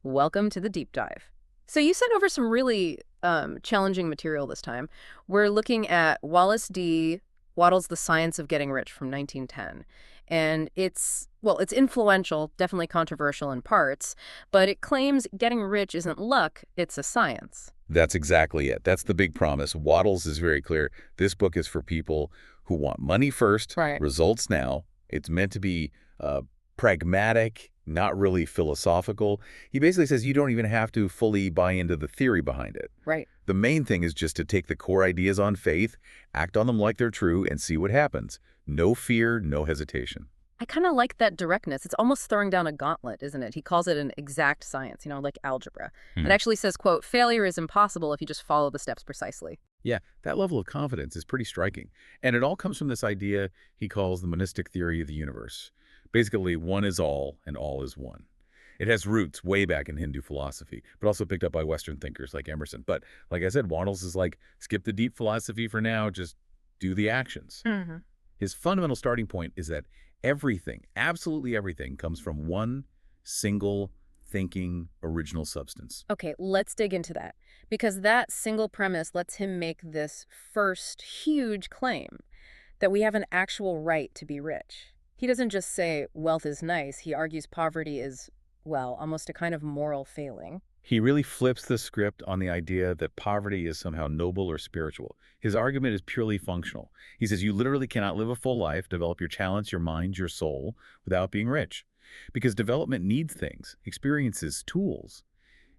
Welcome to the deep dive. So you sent over some really challenging material this time. We're looking at Wallace D. Waddell's The Science of Getting Rich from 1910. And it's influential, definitely controversial in parts, but it claims getting rich isn't luck, it's a science. That's exactly it. That's the big promise. Waddles is very clear. This book is for people who want money first, Right. results now. It's meant to be pragmatic, not really philosophical. He basically says you don't even have to fully buy into the theory behind it. Right. The main thing is just to take the core ideas on faith, act on them like they're true, and see what happens. No fear, no hesitation. I kind of like that directness. It's almost throwing down a gauntlet, isn't it? He calls it an exact science, like algebra. It actually says, quote, failure is impossible if you just follow the steps precisely. Yeah, that level of confidence is pretty striking. And it all comes from this idea he calls the monistic theory of the universe. Basically, one is all and all is one. It has roots way back in Hindu philosophy, but also picked up by Western thinkers like Emerson. But like I said, Waddles is like, skip the deep philosophy for now, just do the actions. Mm-hmm. His fundamental starting point is that everything, absolutely everything, comes from one single thinking original substance. Okay, let's dig into that. Because that single premise lets him make this first huge claim that we have an actual right to be rich. He doesn't just say wealth is nice. He argues poverty is, almost a kind of moral failing. He really flips the script on the idea that poverty is somehow noble or spiritual. His argument is purely functional. He says you literally cannot live a full life, develop your talents, your mind, your soul, without being rich. Because development needs things, experiences, tools.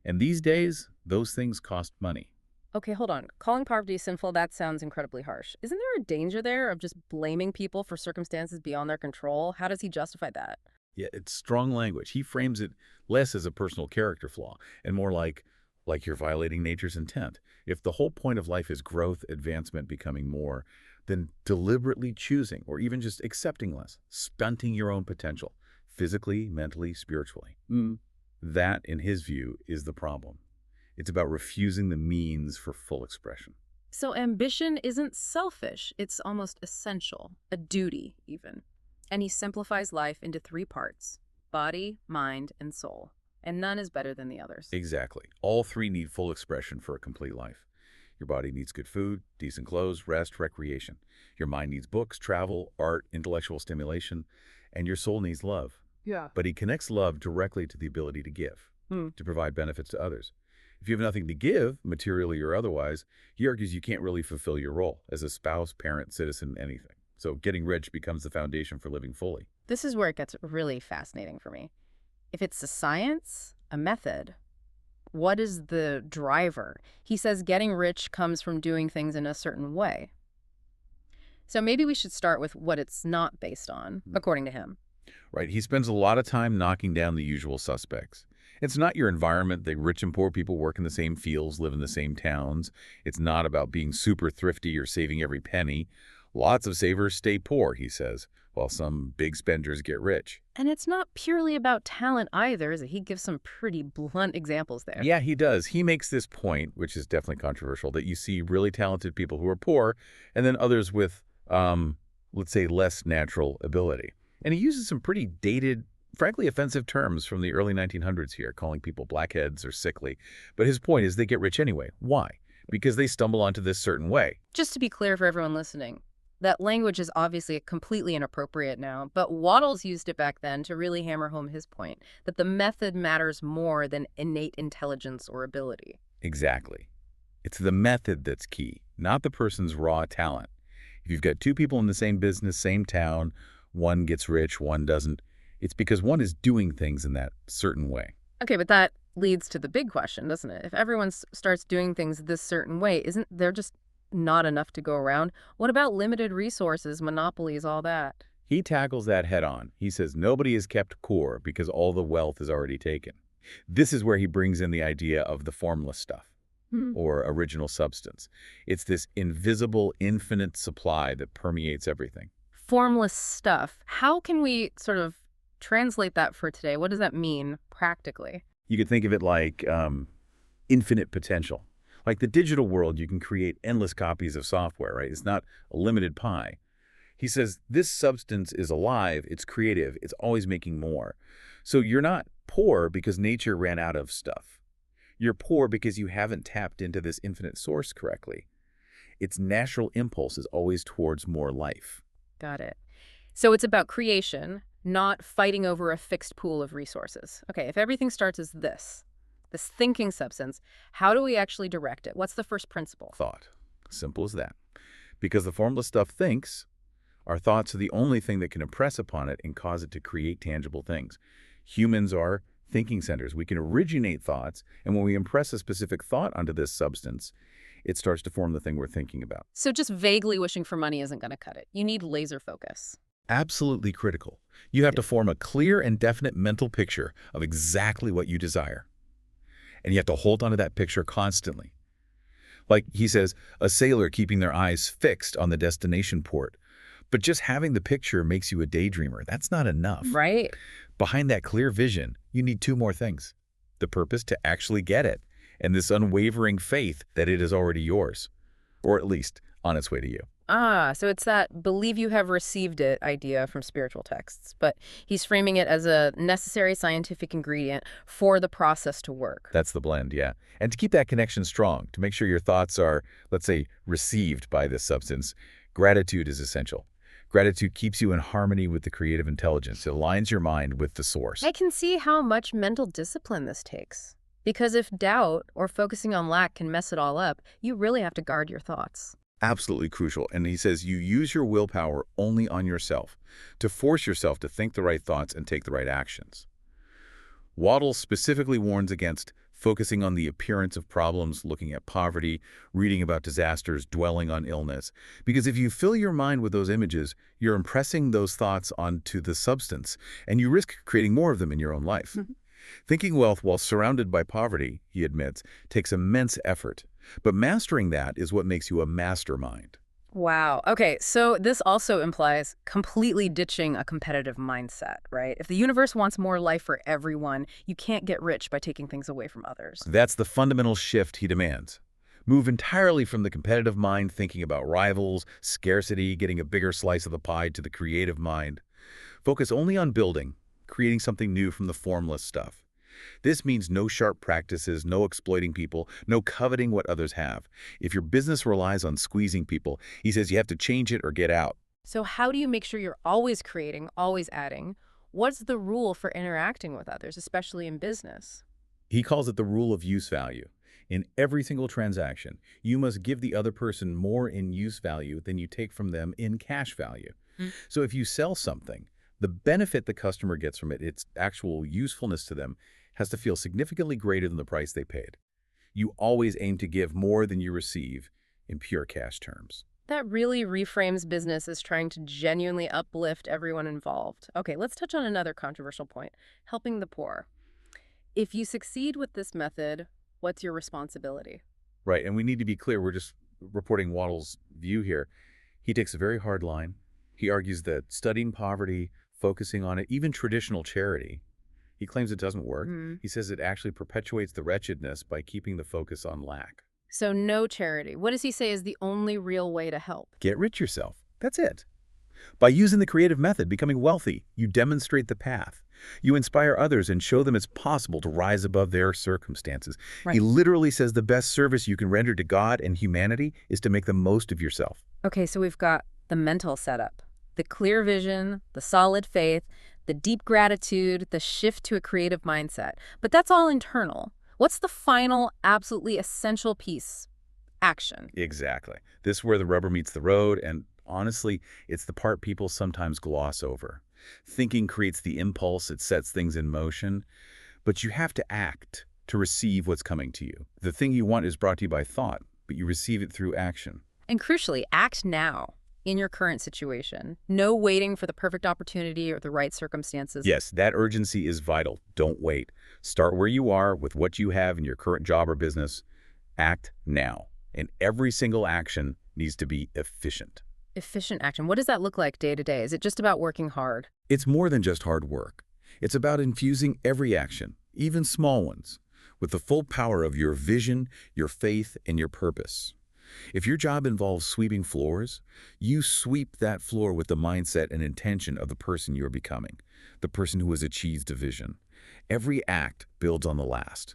And these days, those things cost money. Okay, hold on. Calling poverty sinful, that sounds incredibly harsh. Isn't there a danger there of just blaming people for circumstances beyond their control? How does he justify that? Yeah, it's strong language. He frames it less as a personal character flaw and more like you're violating nature's intent. If the whole point of life is growth, advancement, becoming more, then deliberately choosing or even just accepting less, stunting your own potential, physically, mentally, spiritually. That, in his view, is the problem. It's about refusing the means for full expression. So ambition isn't selfish. It's almost essential, a duty even. And he simplifies life into 3 parts: body, mind, and soul. And none is better than the others. Exactly. All 3 need full expression for a complete life. Your body needs good food, decent clothes, rest, recreation. Your mind needs books, travel, art, intellectual stimulation, and your soul needs love. Yeah. But he connects love directly to the ability to give, to provide benefits to others. If you have nothing to give, materially or otherwise, he argues you can't really fulfill your role as a spouse, parent, citizen, anything. So getting rich becomes the foundation for living fully. This is where it gets really fascinating for me. If it's a science, a method, what is the driver? He says getting rich comes from doing things in a certain way. So maybe we should start with what it's not based on, according to him. Right. He spends a lot of time knocking down the usual suspects. It's not your environment. The rich and poor people work in the same fields, live in the same towns. It's not about being super thrifty or saving every penny. Lots of savers stay poor, he says, while some big spenders get rich. And it's not purely about talent either, is it? He gives some pretty blunt examples there. Yeah, he does. He makes this point, which is definitely controversial, that you see really talented people who are poor and then others with, let's say, less natural ability. And he uses some pretty dated, frankly offensive terms from the early 1900s here, calling people blackheads or sickly. But his point is they get rich anyway. Why? Because they stumble onto this certain way. Just to be clear for everyone listening, that language is obviously completely inappropriate now, but Waddles used it back then to really hammer home his point, that the method matters more than innate intelligence or ability. Exactly. It's the method that's key, not the person's raw talent. If you've got 2 people in the same business, same town, one gets rich, one doesn't, it's because one is doing things in that certain way. Okay, but that leads to the big question, doesn't it? If everyone starts doing things this certain way, isn't there just not enough to go around? What about limited resources, monopolies, all that? He tackles that head on. He says nobody is kept poor because all the wealth is already taken. This is where he brings in the idea of the formless stuff or original substance. It's this invisible, infinite supply that permeates everything. Formless stuff. How can we sort of translate that for today? What does that mean practically? You could think of it like infinite potential. Like the digital world, you can create endless copies of software, right? It's not a limited pie. He says this substance is alive, it's creative, it's always making more. So you're not poor because nature ran out of stuff. You're poor because you haven't tapped into this infinite source correctly. Its natural impulse is always towards more life. Got it. So it's about creation, not fighting over a fixed pool of resources. Okay, if everything starts as this thinking substance, how do we actually direct it? What's the first principle? Thought. Simple as that. Because the formless stuff thinks, our thoughts are the only thing that can impress upon it and cause it to create tangible things. Humans are thinking centers. We can originate thoughts, and when we impress a specific thought onto this substance, it starts to form the thing we're thinking about. So just vaguely wishing for money isn't going to cut it. You need laser focus. Absolutely critical. You have to form a clear and definite mental picture of exactly what you desire. And you have to hold onto that picture constantly. Like he says, a sailor keeping their eyes fixed on the destination port. But just having the picture makes you a daydreamer. That's not enough. Right. Behind that clear vision, you need two more things. The purpose to actually get it, and this unwavering faith that it is already yours, or at least on its way to you. So it's that believe you have received it idea from spiritual texts, but he's framing it as a necessary scientific ingredient for the process to work. That's the blend, yeah. And to keep that connection strong, to make sure your thoughts are, let's say, received by this substance, gratitude is essential. Gratitude keeps you in harmony with the creative intelligence. It aligns your mind with the source. I can see how much mental discipline this takes. Because if doubt or focusing on lack can mess it all up, you really have to guard your thoughts. Absolutely crucial. And he says you use your willpower only on yourself to force yourself to think the right thoughts and take the right actions. Waddell specifically warns against focusing on the appearance of problems, looking at poverty, reading about disasters, dwelling on illness. Because if you fill your mind with those images, you're impressing those thoughts onto the substance, and you risk creating more of them in your own life. Thinking wealth while surrounded by poverty, he admits, takes immense effort. But mastering that is what makes you a mastermind. Wow. Okay, so this also implies completely ditching a competitive mindset, right? If the universe wants more life for everyone, you can't get rich by taking things away from others. That's the fundamental shift he demands. Move entirely from the competitive mind thinking about rivals, scarcity, getting a bigger slice of the pie to the creative mind. Focus only on building, creating something new from the formless stuff. This means no sharp practices, no exploiting people, no coveting what others have. If your business relies on squeezing people, he says you have to change it or get out. So how do you make sure you're always creating, always adding? What's the rule for interacting with others, especially in business? He calls it the rule of use value. In every single transaction, you must give the other person more in use value than you take from them in cash value. So if you sell something, the benefit the customer gets from it, its actual usefulness to them, has to feel significantly greater than the price they paid. You always aim to give more than you receive in pure cash terms. That really reframes business as trying to genuinely uplift everyone involved. Okay, let's touch on another controversial point, helping the poor. If you succeed with this method, what's your responsibility? Right, and we need to be clear, we're just reporting Waddell's view here. He takes a very hard line. He argues that studying poverty, focusing on it, even traditional charity, he claims it doesn't work. He says it actually perpetuates the wretchedness by keeping the focus on lack. So no charity. What does he say is the only real way to help? Get rich yourself. That's it. By using the creative method, becoming wealthy, you demonstrate the path. You inspire others and show them it's possible to rise above their circumstances. Right. He literally says the best service you can render to God and humanity is to make the most of yourself. Okay, so we've got the mental setup, the clear vision, the solid faith, the deep gratitude, the shift to a creative mindset. But that's all internal. What's the final, absolutely essential piece? Action. Exactly. This is where the rubber meets the road, and honestly, it's the part people sometimes gloss over. Thinking creates the impulse, it sets things in motion, but you have to act to receive what's coming to you. The thing you want is brought to you by thought, but you receive it through action. And crucially, act now in your current situation. No waiting for the perfect opportunity or the right circumstances. Yes, that urgency is vital. Don't wait. Start where you are with what you have in your current job or business. Act now. And every single action needs to be efficient. Efficient action. What does that look like day to day? Is it just about working hard? It's more than just hard work. It's about infusing every action, even small ones, with the full power of your vision, your faith, and your purpose. If your job involves sweeping floors, you sweep that floor with the mindset and intention of the person you're becoming, the person who has achieved a vision. Every act builds on the last.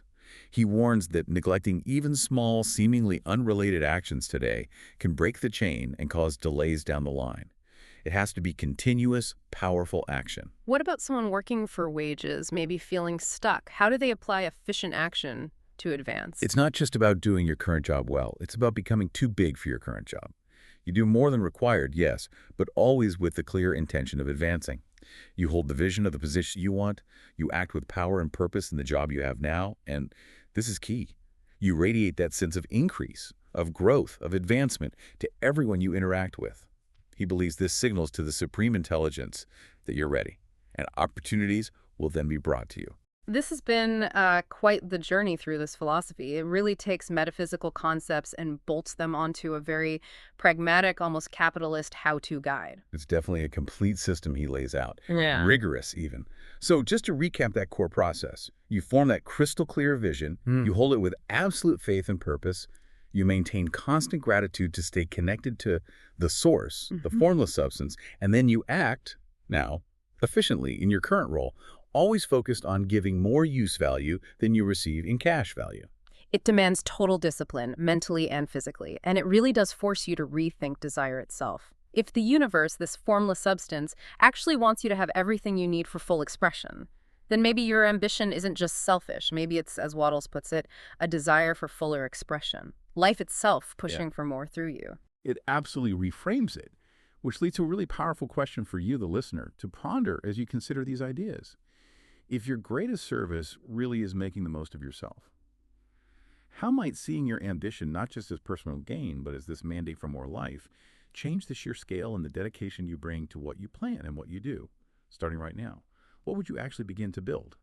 He warns that neglecting even small, seemingly unrelated actions today can break the chain and cause delays down the line. It has to be continuous, powerful action. What about someone working for wages, maybe feeling stuck? How do they apply efficient action to advance? It's not just about doing your current job well. It's about becoming too big for your current job. You do more than required, yes, but always with the clear intention of advancing. You hold the vision of the position you want, you act with power and purpose in the job you have now, and this is key. You radiate that sense of increase, of growth, of advancement to everyone you interact with. He believes this signals to the supreme intelligence that you're ready, and opportunities will then be brought to you. This has been quite the journey through this philosophy. It really takes metaphysical concepts and bolts them onto a very pragmatic, almost capitalist how-to guide. It's definitely a complete system he lays out, Yeah. rigorous even. So just to recap that core process, you form that crystal clear vision, you hold it with absolute faith and purpose, you maintain constant gratitude to stay connected to the source, the formless substance, and then you act, now, efficiently in your current role, always focused on giving more use value than you receive in cash value. It demands total discipline, mentally and physically, and it really does force you to rethink desire itself. If the universe, this formless substance, actually wants you to have everything you need for full expression, then maybe your ambition isn't just selfish. Maybe it's, as Wattles puts it, a desire for fuller expression. Life itself pushing for more through you. It absolutely reframes it, which leads to a really powerful question for you, the listener, to ponder as you consider these ideas. If your greatest service really is making the most of yourself, how might seeing your ambition not just as personal gain, but as this mandate for more life, change the sheer scale and the dedication you bring to what you plan and what you do, starting right now? What would you actually begin to build?